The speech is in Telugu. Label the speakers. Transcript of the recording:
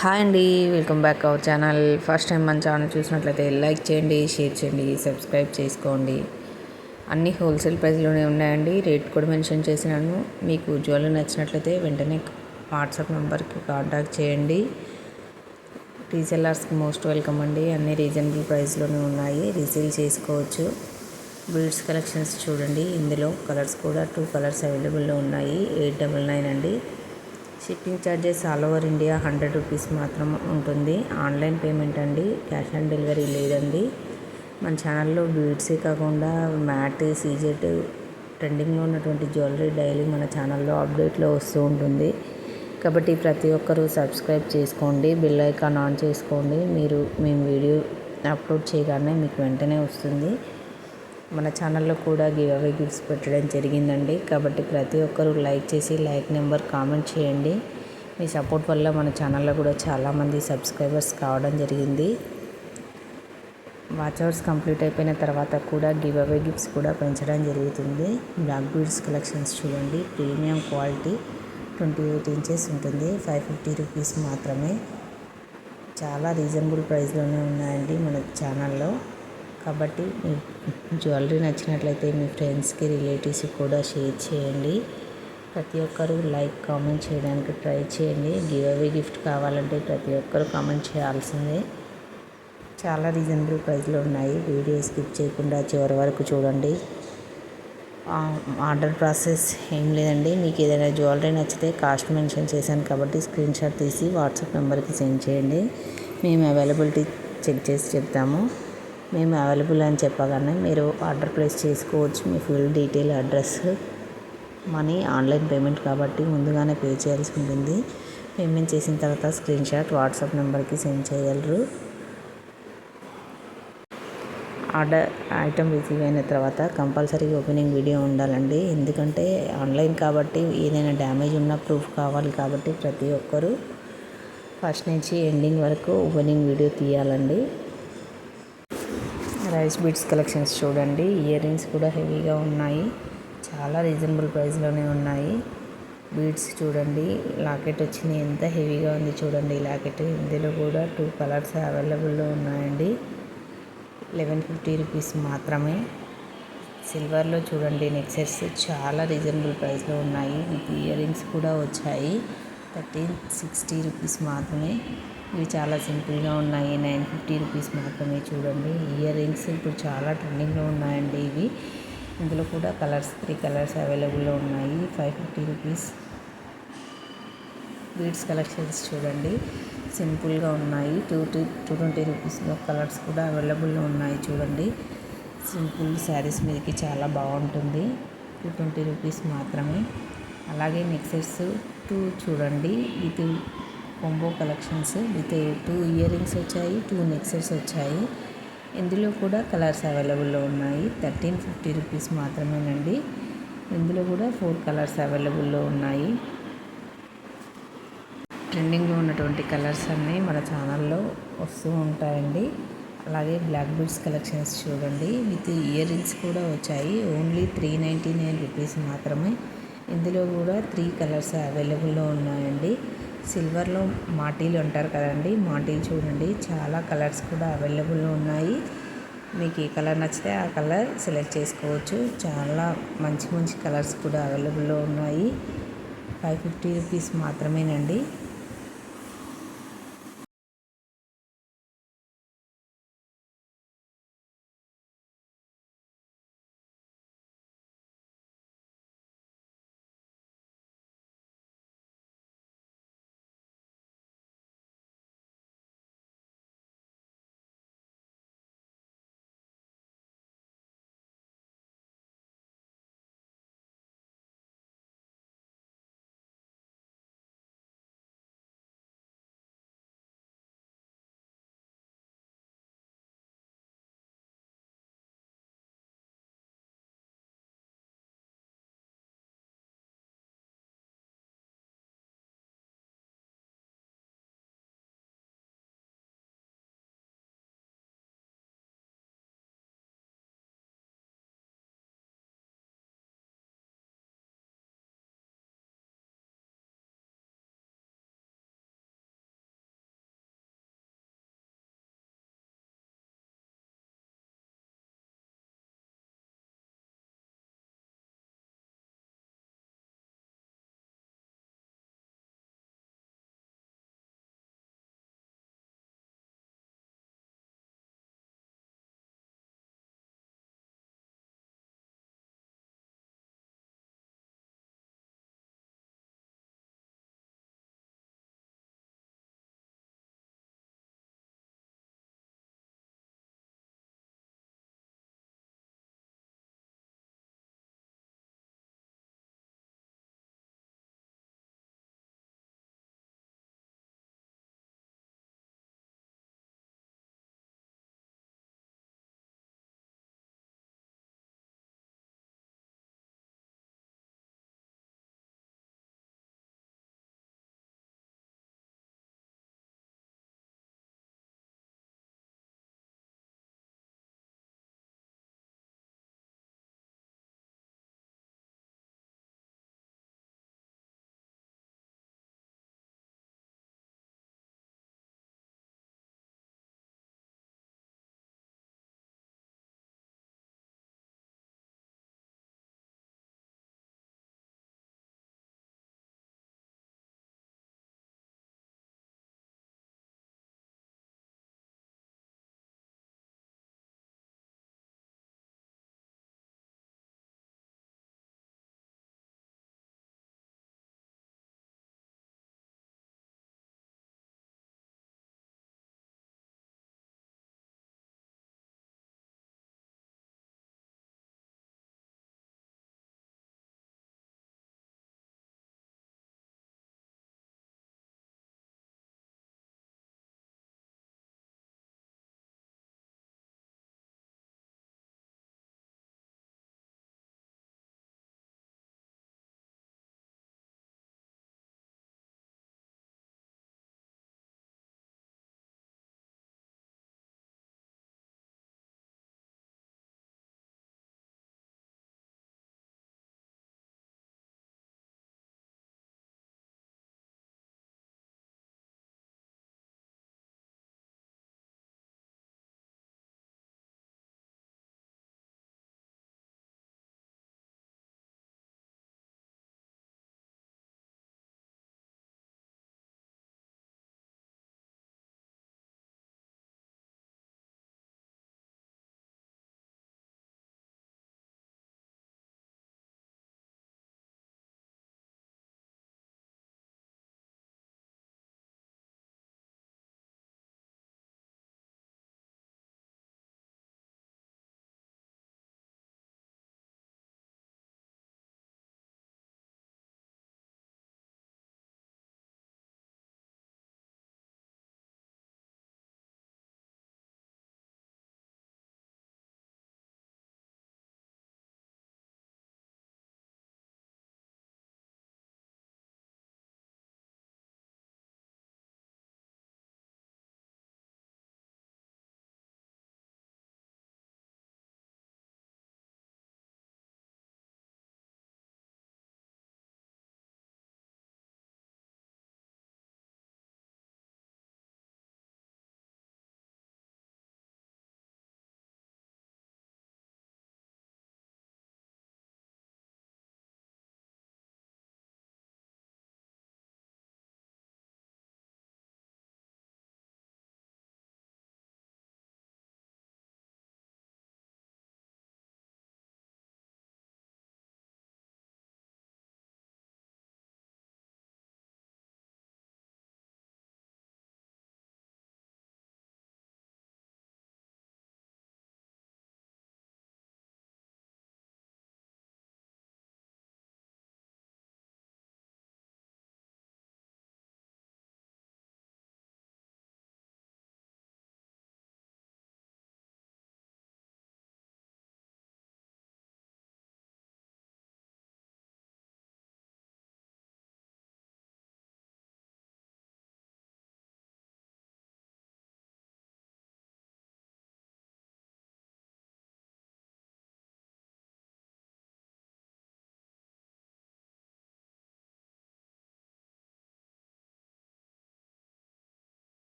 Speaker 1: హాయ్ అండి, welcome back our channel. First time మన ఛానల్ చూసినట్లయితే లైక్ చేయండి, షేర్ చేయండి, సబ్స్క్రైబ్ చేసుకోండి. అన్నీ హోల్సేల్ ప్రైస్లోనే ఉన్నాయండి. రేట్ కూడా మెన్షన్ చేసినాను. మీకు జ్యువెలరీ నచ్చినట్లయితే వెంటనే వాట్సాప్ నెంబర్కి కాంటాక్ట్ చేయండి. రీసెల్లర్స్కి మోస్ట్ వెల్కమ్ అండి. అన్నీ రీజనబుల్ ప్రైస్లోనే ఉన్నాయి, రీసేల్ చేసుకోవచ్చు. బీడ్స్ కలెక్షన్స్ చూడండి. ఇందులో కలర్స్ కూడా 2 కలర్స్ అవైలబుల్లో ఉన్నాయి. 899 అండి. Shipping charges all over India 100 rupees మాత్రం ఉంటుంది. ఆన్లైన్ పేమెంట్ అండి, క్యాష్ ఆన్ డెలివరీ లేదండి. మన ఛానల్లో బీడ్సే కాకుండా మ్యాట్, సీజెట్, ట్రెండింగ్లో ఉన్నటువంటి జ్యువెలరీ డైలీ మన ఛానల్లో అప్డేట్లో వస్తూ ఉంటుంది. కాబట్టి ప్రతి ఒక్కరూ సబ్స్క్రైబ్ చేసుకోండి, బెల్ ఐకాన్ ఆన్ చేసుకోండి. మేము వీడియో అప్లోడ్ చేయగానే మీకు వెంటనే వస్తుంది. మన ఛానల్లో కూడా గివ్ అవే గిఫ్ట్స్ పెట్టడం జరిగిందండి. కాబట్టి ప్రతి ఒక్కరూ లైక్ చేసి లైక్ నెంబర్ కామెంట్ చేయండి. మీ సపోర్ట్ వల్ల మన ఛానల్లో కూడా చాలామంది సబ్స్క్రైబర్స్ కావడం జరిగింది. వాచ్ అవర్స్ కంప్లీట్ అయిపోయిన తర్వాత కూడా గివ్ అవే గిఫ్ట్స్ కూడా పెంచడం జరుగుతుంది. బ్లాక్ బీడ్స్ కలెక్షన్స్ చూడండి. ప్రీమియం క్వాలిటీ 28 ఇంచెస్ ఉంటుంది. 550 రూపీస్ మాత్రమే. చాలా రీజనబుల్ ప్రైస్లోనే ఉన్నాయండి మన ఛానల్లో. కాబట్టి మీ జ్యువెలరీ నచ్చినట్లయితే మీ ఫ్రెండ్స్కి, రిలేటివ్స్కి కూడా షేర్ చేయండి. ప్రతి ఒక్కరూ లైక్ కామెంట్ చేయడానికి ట్రై చేయండి. గివ్ అవే గిఫ్ట్ కావాలంటే ప్రతి ఒక్కరూ కామెంట్ చేయాల్సిందే. చాలా రీజనబుల్ ప్రైస్లో ఉన్నాయి. వీడియో స్కిప్ చేయకుండా చివరి వరకు చూడండి. ఆర్డర్ ప్రాసెస్ ఏం లేదండి. మీకు ఏదైనా జ్యువెలరీ నచ్చితే కాస్ట్ మెన్షన్ చేశాను కాబట్టి స్క్రీన్ షాట్ తీసి వాట్సాప్ నెంబర్కి సెండ్ చేయండి. మేము అవైలబిలిటీ చెక్ చేసి చెప్తాము. మేము అవైలబుల్ అని చెప్పగానే మీరు ఆర్డర్ ప్లేస్ చేసుకోవచ్చు. మీ full detail, address, money online payment కాబట్టి ముందుగానే పే చేయాల్సి ఉంటుంది. పేమెంట్ చేసిన తర్వాత స్క్రీన్ షాట్ వాట్సాప్ నెంబర్కి సెండ్ చేయగలరు. ఆర్డర్ ఐటమ్ రిసీవ్ అయిన తర్వాత కంపల్సరీగా ఓపెనింగ్ వీడియో ఉండాలండి. ఎందుకంటే ఆన్లైన్ కాబట్టి ఏదైనా డ్యామేజ్ ఉన్న ప్రూఫ్ కావాలి. కాబట్టి ప్రతి ఒక్కరూ ఫస్ట్ నుంచి ఎండింగ్ వరకు ఓపెనింగ్ వీడియో తీయాలండి. రైస్ బీడ్స్ కలెక్షన్స్ చూడండి. ఇయర్ రింగ్స్ కూడా హెవీగా ఉన్నాయి. చాలా రీజనబుల్ ప్రైస్లోనే ఉన్నాయి. బీడ్స్ చూడండి. లాకెట్ వచ్చింది, ఎంత హెవీగా ఉంది చూడండి లాకెట్. ఇందులో కూడా 2 కలర్స్ అవైలబుల్లో ఉన్నాయండి. 1150 రూపీస్ మాత్రమే. సిల్వర్లో చూడండి నెక్సెట్స్ చాలా రీజనబుల్ ప్రైస్లో ఉన్నాయి. విత్ ఇయర్ రింగ్స్ కూడా వచ్చాయి. 1360 రూపీస్ మాత్రమే. ఇవి చాలా సింపుల్గా ఉన్నాయి. 950 రూపీస్ మాత్రమే. చూడండి ఇయర్ రింగ్స్ ఇప్పుడు చాలా ట్రెండింగ్లో ఉన్నాయండి ఇవి. ఇందులో కూడా 3 కలర్స్ అవైలబుల్లో ఉన్నాయి. 550 రూపీస్. బీడ్స్ కలెక్షన్స్ చూడండి. సింపుల్గా ఉన్నాయి. 220 రూపీస్లో కలర్స్ కూడా అవైలబుల్లో ఉన్నాయి. చూడండి సింపుల్ శారీస్ మీదకి చాలా బాగుంటుంది. 220 రూపీస్ మాత్రమే. అలాగే నెక్సెట్స్ 2 చూడండి. With combo collections with 2 ear rings వచ్చాయి, 2 నెక్సెట్స్ వచ్చాయి. ఇందులో కూడా కలర్స్ అవైలబుల్లో ఉన్నాయి. 1350 రూపీస్ మాత్రమేనండి. ఇందులో కూడా 4 కలర్స్ అవైలబుల్లో ఉన్నాయి. ట్రెండింగ్లో ఉన్నటువంటి కలర్స్ అన్నీ మన ఛానల్లో వస్తూ ఉంటాయండి. అలాగే బ్లాక్ బీడ్స్ కలెక్షన్స్ చూడండి. విత్ ఇయర్ రింగ్స్ కూడా వచ్చాయి. ఓన్లీ 399 రూపీస్ మాత్రమే. ఇందులో కూడా 3 కలర్స్ అవైలబుల్లో ఉన్నాయండి. సిల్వర్లో మాటీలు అంటారు కదండి, మాటీలు చూడండి. చాలా కలర్స్ కూడా అవైలబుల్లో ఉన్నాయి. మీకు ఏ కలర్ నచ్చితే ఆ కలర్ సెలెక్ట్ చేసుకోవచ్చు. చాలా మంచి మంచి కలర్స్ కూడా అవైలబుల్లో ఉన్నాయి. 550 రూపీస్ మాత్రమేనండి.